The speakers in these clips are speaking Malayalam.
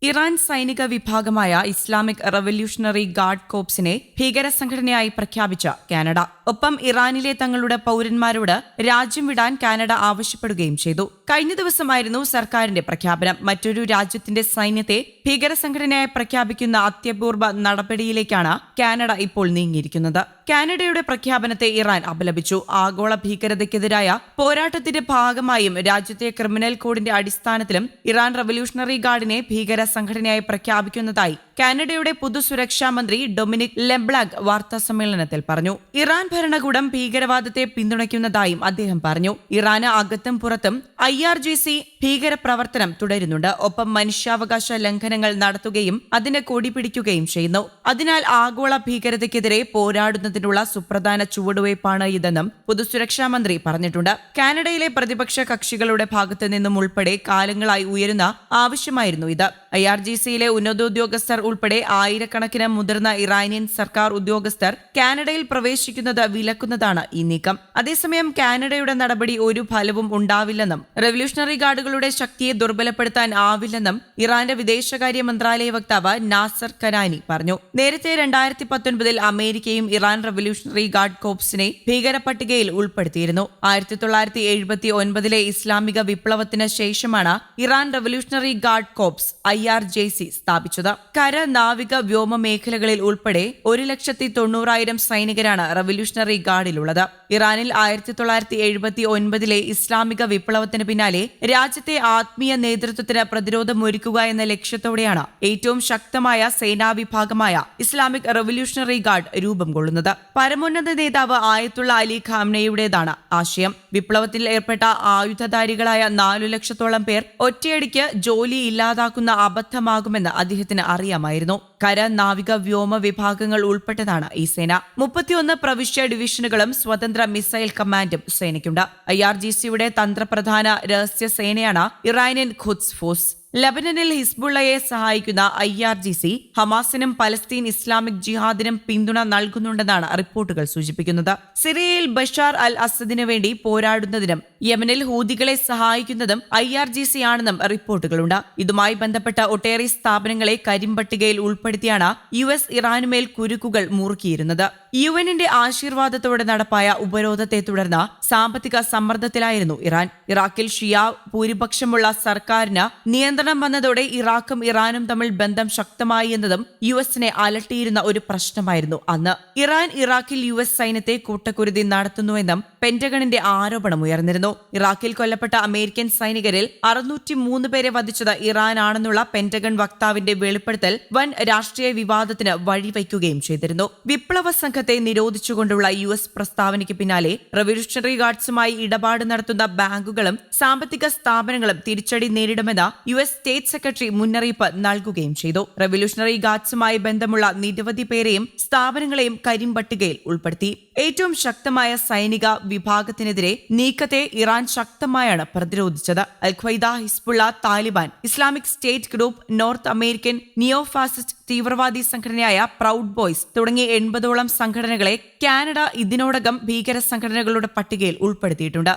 ഇറാൻ സൈനിക വിഭാഗമായ ഇസ്ലാമിക് റവല്യൂഷണറി ഗാർഡ് കോപ്സിനെ ഭീകര സംഘടനയായി പ്രഖ്യാപിച്ച കാനഡ. ഒപ്പം ഇറാനിലെ തങ്ങളുടെ പൌരന്മാരോട് രാജ്യം വിടാൻ കാനഡ ആവശ്യപ്പെടുകയും ചെയ്തു. കഴിഞ്ഞ ദിവസമായിരുന്നു സർക്കാരിന്റെ പ്രഖ്യാപനം. മറ്റൊരു രാജ്യത്തിന്റെ സൈന്യത്തെ ഭീകര സംഘടനയായി പ്രഖ്യാപിക്കുന്ന അത്യപൂർവ നടപടിയിലേക്കാണ് കാനഡ ഇപ്പോൾ നീങ്ങിയിരിക്കുന്നത്. കാനഡയുടെ പ്രഖ്യാപനത്തെ ഇറാൻ അപലപിച്ചു. ആഗോള ഭീകരതയ്ക്കെതിരായ പോരാട്ടത്തിന്റെ ഭാഗമായും രാജ്യത്തെ ക്രിമിനൽ കോഡിന്റെ അടിസ്ഥാനത്തിലും ഇറാൻ റവല്യൂഷണറി ഗാർഡിനെ ഭീകര സംഘടനയായി പ്രഖ്യാപിക്കുന്നതായി കാനഡയുടെ പൊതുസുരക്ഷാ മന്ത്രി ഡൊമിനിക് ലെബ്ലാങ്ക് വാർത്താസമ്മേളനത്തിൽ പറഞ്ഞു. ഇറാൻ ഭരണകൂടം ഭീകരവാദത്തെ പിന്തുണയ്ക്കുന്നതായും അദ്ദേഹം പറഞ്ഞു. ഇറാന് അകത്തും പുറത്തും IRGC ഭീകര പ്രവർത്തനം തുടരുന്നുണ്ട്. ഒപ്പം മനുഷ്യാവകാശ ലംഘനങ്ങൾ നടത്തുകയും അതിന് കൊടി പിടിക്കുകയും ചെയ്യുന്നു. അതിനാൽ ആഗോള ഭീകരതയ്ക്കെതിരെ പോരാടുന്നതിനുള്ള സുപ്രധാന ചുവടുവയ്പാണ് ഇതെന്നും പൊതുസുരക്ഷാ മന്ത്രി പറഞ്ഞിട്ടുണ്ട്. കാനഡയിലെ പ്രതിപക്ഷ കക്ഷികളുടെ ഭാഗത്തു നിന്നും ഉൾപ്പെടെ കാലങ്ങളായി ഉയരുന്ന ആവശ്യമായിരുന്നു ഇത്. IRGCയിലെ ഉന്നതോദ്യോഗസ്ഥർ ഉൾപ്പെടെ ആയിരക്കണക്കിന് മുതിർന്ന ഇറാനിയൻ സർക്കാർ ഉദ്യോഗസ്ഥർ കാനഡയിൽ പ്രവേശിക്കുന്നത് വിലക്കുന്നതാണ് ഈ നീക്കം. അതേസമയം കാനഡയുടെ നടപടി ഒരു ഫലവും ഉണ്ടാവില്ലെന്നും റവല്യൂഷണറി ഗാർഡുകളുടെ ശക്തിയെ ദുർബലപ്പെടുത്താൻ ആവില്ലെന്നും ഇറാന്റെ വിദേശകാര്യ മന്ത്രാലയ വക്താവ് നാസർ കനാനി പറഞ്ഞു. നേരത്തെ 2019 അമേരിക്കയും ഇറാൻ റവല്യൂഷണറി ഗാർഡ് കോപ്സിനെ ഭീകര പട്ടികയിൽ ഉൾപ്പെടുത്തിയിരുന്നു. 1979 ഇസ്ലാമിക വിപ്ലവത്തിന് ശേഷമാണ് Iran revolutionary guard corps IRGC സ്ഥാപിച്ചത്. കര, നാവിക, വ്യോമ മേഖലകളിൽ ഉൾപ്പെടെ 1,90,000 സൈനികരാണ് റവല്യൂഷണറി ഗാർഡിലുള്ളത്. ഇറാനിൽ 1979 ഇസ്ലാമിക വിപ്ലവത്തിന് പിന്നാലെ രാജ്യത്തെ ആത്മീയ നേതൃത്വത്തിന് പ്രതിരോധമൊരുക്കുക എന്ന ലക്ഷ്യത്തോടെയാണ് ഏറ്റവും ശക്തമായ സേനാവിഭാഗമായ ഇസ്ലാമിക് റവല്യൂഷണറി ഗാർഡ് രൂപം കൊള്ളുന്നത്. പരമോന്നത നേതാവ് ആയത്തുള്ള അലി ഖാംനെയുടേതാണ് ആശയം. വിപ്ലവത്തിൽ ഏർപ്പെട്ട ആയുധധാരികളായ 4 ലക്ഷത്തോളം പേർ ഒറ്റയടിക്ക് ജോലി ഇല്ലാതാക്കുന്ന അബദ്ധമാകുമെന്ന് അദ്ദേഹത്തിന് അറിയാമായിരുന്നു. കര, നാവിക, വ്യോമ വിഭാഗങ്ങൾ ഉൾപ്പെട്ടതാണ് ഈ സേന. 31 പ്രവിശ്യ ഡിവിഷനുകളും സ്വതന്ത്ര മിസൈൽ കമാൻഡും സേനയ്ക്കുണ്ട്. IRGCയുടെ തന്ത്രപ്രധാന രഹസ്യ സേനയാണ് ഇറാനിയൻ ഖുദ്സ് ഫോഴ്സ്. ലബനനിൽ ഹിസ്ബുള്ളയെ സഹായിക്കുന്ന IRGC ഹമാസിനും പലസ്തീൻ ഇസ്ലാമിക് ജിഹാദിനും പിന്തുണ നൽകുന്നുണ്ടെന്നാണ് റിപ്പോർട്ടുകൾ സൂചിപ്പിക്കുന്നത്. സിറിയയിൽ ബഷാർ അൽ അസദിന് വേണ്ടി പോരാടുന്നതിനും യമനിൽ ഹൂതികളെ സഹായിക്കുന്നതും IRGC ആണെന്നും റിപ്പോർട്ടുകളുണ്ട്. ഇതുമായി ബന്ധപ്പെട്ട ഒട്ടേറെ സ്ഥാപനങ്ങളെ കരിമ്പട്ടികയിൽ ഉൾപ്പെടുത്തിയാണ് US ഇറാനുമേൽ കുരുക്കുകൾ മുറുക്കിയിരുന്നത്. UNന്റെ ആശീർവാദത്തോടെ നടപ്പായ ഉപരോധത്തെ തുടർന്ന് സാമ്പത്തിക സമ്മർദ്ദത്തിലായിരുന്നു ഇറാൻ. ഇറാഖിൽ ഷിയ ഭൂരിപക്ഷമുള്ള സർക്കാരിന് നിയന്ത്രണം വന്നതോടെ ഇറാഖും ഇറാനും തമ്മിൽ ബന്ധം ശക്തമായി എന്നതും USനെ അലട്ടിയിരുന്ന ഒരു പ്രശ്നമായിരുന്നു അന്ന്. ഇറാൻ ഇറാഖിൽ US സൈന്യത്തെ കൂട്ടക്കുരുതി നടത്തുന്നുവെന്നും പെന്റഗണിന്റെ ആരോപണം ഉയർന്നിരുന്നു. ഇറാഖിൽ കൊല്ലപ്പെട്ട അമേരിക്കൻ സൈനികരിൽ 603 പേരെ വധിച്ചത് ഇറാനാണെന്നുള്ള പെന്റഗൺ വക്താവിന്റെ വെളിപ്പെടുത്തൽ വൻ രാഷ്ട്രീയ വിവാദത്തിന് വഴിവയ്ക്കുകയും ചെയ്തിരുന്നു. വിപ്ലവ സംഘത്തെ നിരോധിച്ചുകൊണ്ടുള്ള US പ്രസ്താവനയ്ക്ക് പിന്നാലെ റവല്യൂഷണറി ഗാർഡ്സുമായി ഇടപാട് നടത്തുന്ന ബാങ്കുകളും സാമ്പത്തിക സ്ഥാപനങ്ങളും തിരിച്ചടി നേരിടുമെന്ന് US സ്റ്റേറ്റ് സെക്രട്ടറി മുന്നറിയിപ്പ് നൽകുകയും ചെയ്തു. റവല്യൂഷണറി ഗാർഡ്സുമായി ബന്ധമുള്ള നിരവധി പേരെയും സ്ഥാപനങ്ങളെയും കരിമ്പട്ടികയിൽ ഉൾപ്പെടുത്തി. ഏറ്റവും ശക്തമായ സൈനിക വിഭാഗത്തിനെതിരെ നീക്കത്തെ ഇറാൻ ശക്തമായാണ് പ്രതിരോധിച്ചത്. Al Qaeda, Hezbollah, Taliban, Islamic State group, North American neo fascist തീവ്രവാദി സംഘടനയായ പ്രൗഡ് ബോയ്സ് തുടങ്ങിയ 80ഓളം സംഘടനകളെ കാനഡ ഇതിനോടകം ഭീകര സംഘടനകളുടെ പട്ടികയിൽ ഉൾപ്പെടുത്തിയിട്ടുണ്ട്.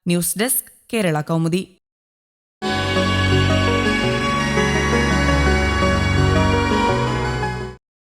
News desk, Kerala Kaumudi.